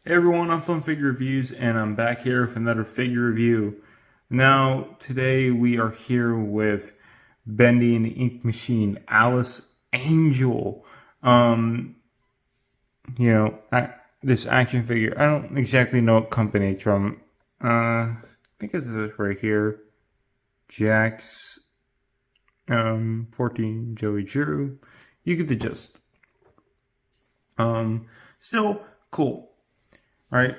Hey everyone, I'm Fun Figure Reviews, and I'm back here with another figure review. Now, today we are here with Bendy and the Ink Machine, Alice Angel. Um, this action figure. I don't exactly know what company it's from. I think it's this right here. Jax, 14, Joey Drew. You get the gist. Still cool. All right,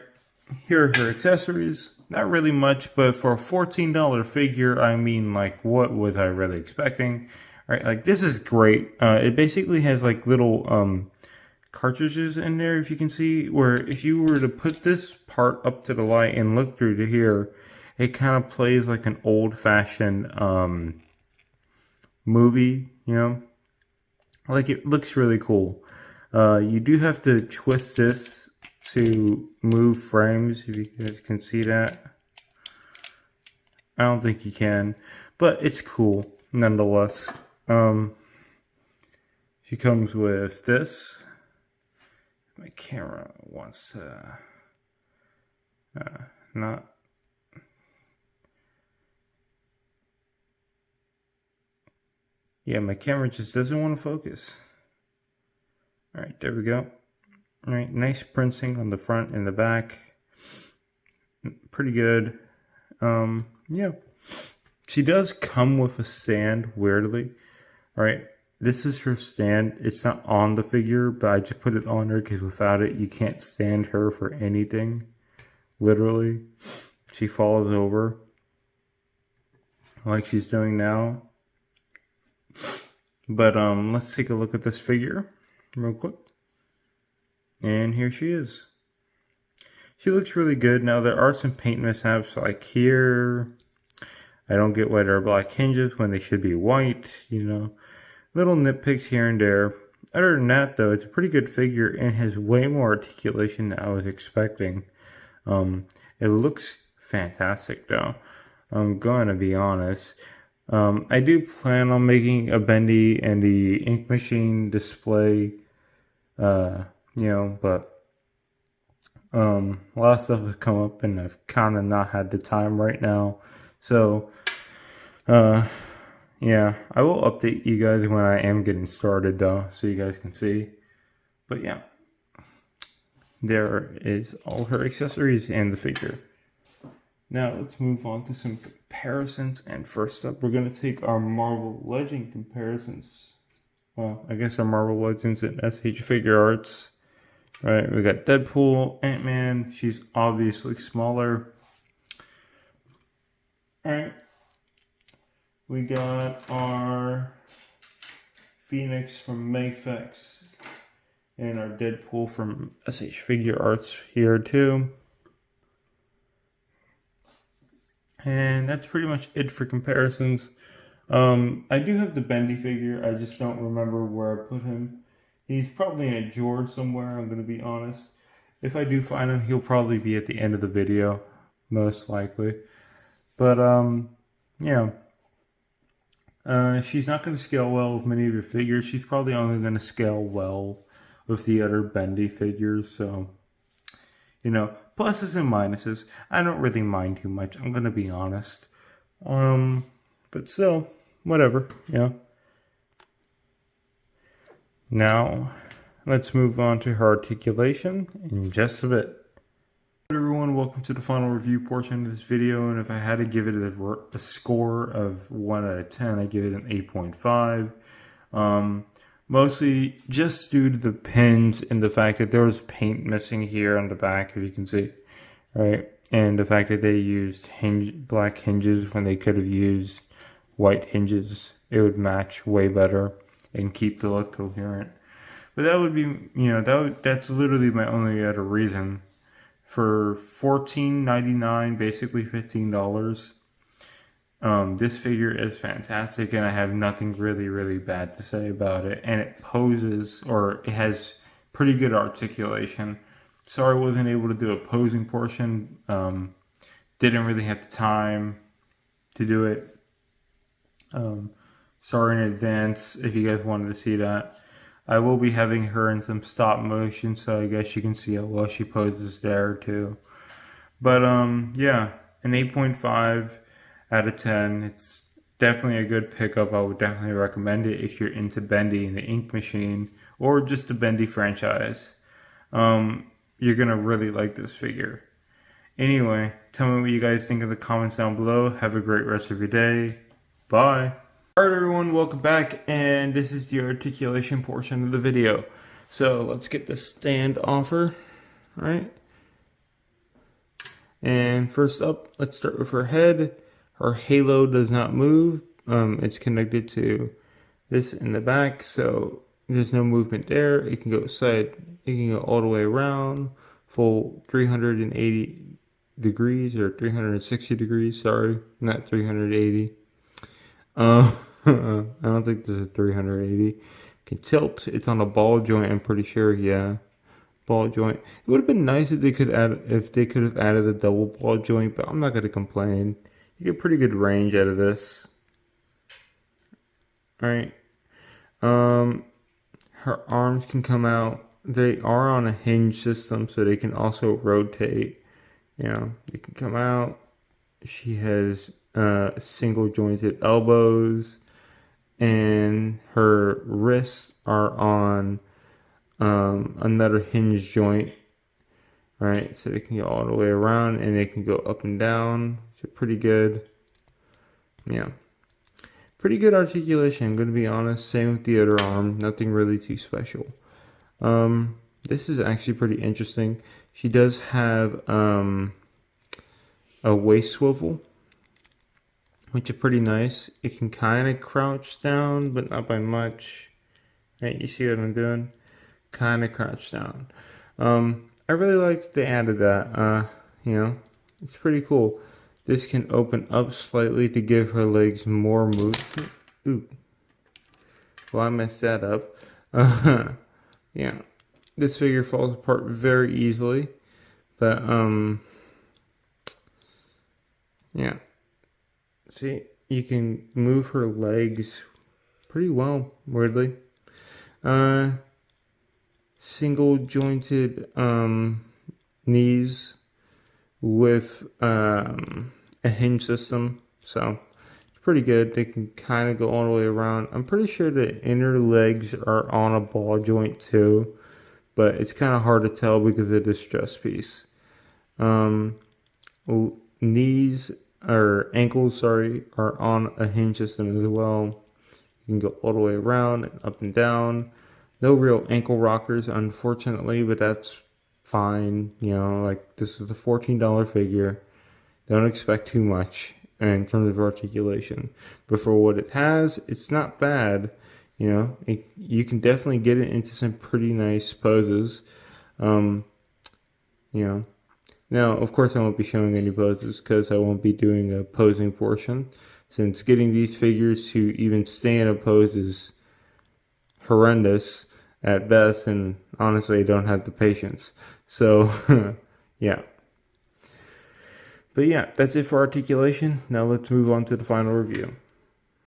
here are her accessories. Not really much, but for a $14 figure, I mean, like, what was I really expecting? All right, like, this is great. It basically has, like, little cartridges in there, if you can see, where if you were to put this part up to the light and look through to here, it kind of plays like an old-fashioned movie, you know? Like, it looks really cool. You do have to twist this to move frames, if you guys can see that. I don't think you can, but it's cool nonetheless. She comes with this. My camera wants to not. Yeah, my camera just doesn't want to focus. All right, there we go. All right, nice printing on the front and the back. Pretty good. Yeah. She does come with a stand, weirdly. All right, this is her stand. It's not on the figure, but I just put it on her because without it, you can't stand her for anything. Literally. She falls over like she's doing now. But let's take a look at this figure real quick. And here she is. She looks really good. Now, there are some paint mishaps, like here. I don't get why there are black hinges when they should be white, you know. Little nitpicks here and there. Other than that, though, it's a pretty good figure and has way more articulation than I was expecting. It looks fantastic, though. I'm going to be honest. I do plan on making a Bendy and the Ink Machine display, but a lot of stuff has come up and I've kind of not had the time right now. So, yeah, I will update you guys when I am getting started though, so you guys can see. But yeah, there is all her accessories and the figure. Now let's move on to some comparisons, and first up we're going to take our Marvel Legend comparisons. Well, I guess our Marvel Legends and SH Figuarts. Right, we got Deadpool, Ant-Man. She's obviously smaller. Alright. We got our Phoenix from Mayfix. And our Deadpool from SH Figuarts here too. And that's pretty much it for comparisons. I do have the Bendy figure. I just don't remember where I put him. He's probably in a drawer somewhere, I'm going to be honest. If I do find him, he'll probably be at the end of the video, most likely. But, yeah. She's not going to scale well with many of your figures. She's probably only going to scale well with the other Bendy figures, so, you know, pluses and minuses. I don't really mind too much, I'm going to be honest. But still, whatever, you know. Now, let's move on to her articulation in just a bit. Hello everyone, welcome to the final review portion of this video, and if I had to give it a score of 1 out of 10, I give it an 8.5. Mostly just due to the pins and the fact that there was paint missing here on the back, if you can see, right? And the fact that they used black hinges when they could have used white hinges. It would match way better and keep the look coherent. But that would be, you know, that's literally my only other reason. For $14.99, basically $15, this figure is fantastic, and I have nothing really bad to say about it. And it poses, or it has pretty good articulation. Sorry I wasn't able to do a posing portion. Didn't really have the time to do it. Sorry in advance if you guys wanted to see that. I will be having her in some stop motion, so I guess you can see how well she poses there too. But yeah, an 8.5 out of 10. It's definitely a good pickup. I would definitely recommend it if you're into Bendy and the Ink Machine, or just the Bendy franchise. You're gonna really like this figure. Anyway, tell me what you guys think in the comments down below. Have a great rest of your day. Bye. Alright everyone, welcome back, and this is the articulation portion of the video. So let's get the stand offer, right? And first up, let's start with her head. Her halo does not move. It's connected to this in the back, so there's no movement there. It can go side, it can go all the way around, full 380 degrees or 360 degrees, sorry, not 380. I don't think this is 380. Can tilt. It's on a ball joint, I'm pretty sure, yeah. Ball joint. It would have been nice if they could have added a double ball joint, but I'm not gonna complain. You get pretty good range out of this. Alright. Her arms can come out. They are on a hinge system, so they can also rotate. You know, they can come out. She has single jointed elbows, and her wrists are on another hinge joint, right? So they can go all the way around, and they can go up and down. So pretty good. Yeah, pretty good articulation, I'm gonna be honest. Same with the other arm, nothing really too special. This is actually pretty interesting. She does have a waist swivel, which is pretty nice. It can kind of crouch down, but not by much. Right, you see what I'm doing? Kind of crouch down. I really like they added that. You know, it's pretty cool. This can open up slightly to give her legs more movement. Ooh. Well, I messed that up. Yeah. This figure falls apart very easily. But, yeah. See, you can move her legs pretty well, weirdly. Single jointed knees with a hinge system, so it's pretty good. They can kind of go all the way around. I'm pretty sure the inner legs are on a ball joint too, but it's kind of hard to tell because of this dress piece. Knees or ankles, sorry, are on a hinge system as well. You can go all the way around and up and down. No real ankle rockers, unfortunately, but that's fine. You know, like, this is a $14 figure. Don't expect too much in terms of articulation. But for what it has, it's not bad. You know, you can definitely get it into some pretty nice poses. You know, now, of course, I won't be showing any poses because I won't be doing a posing portion, since getting these figures to even stay in a pose is horrendous at best, and honestly I don't have the patience. So yeah, but yeah, that's it for articulation. Now let's move on to the final review.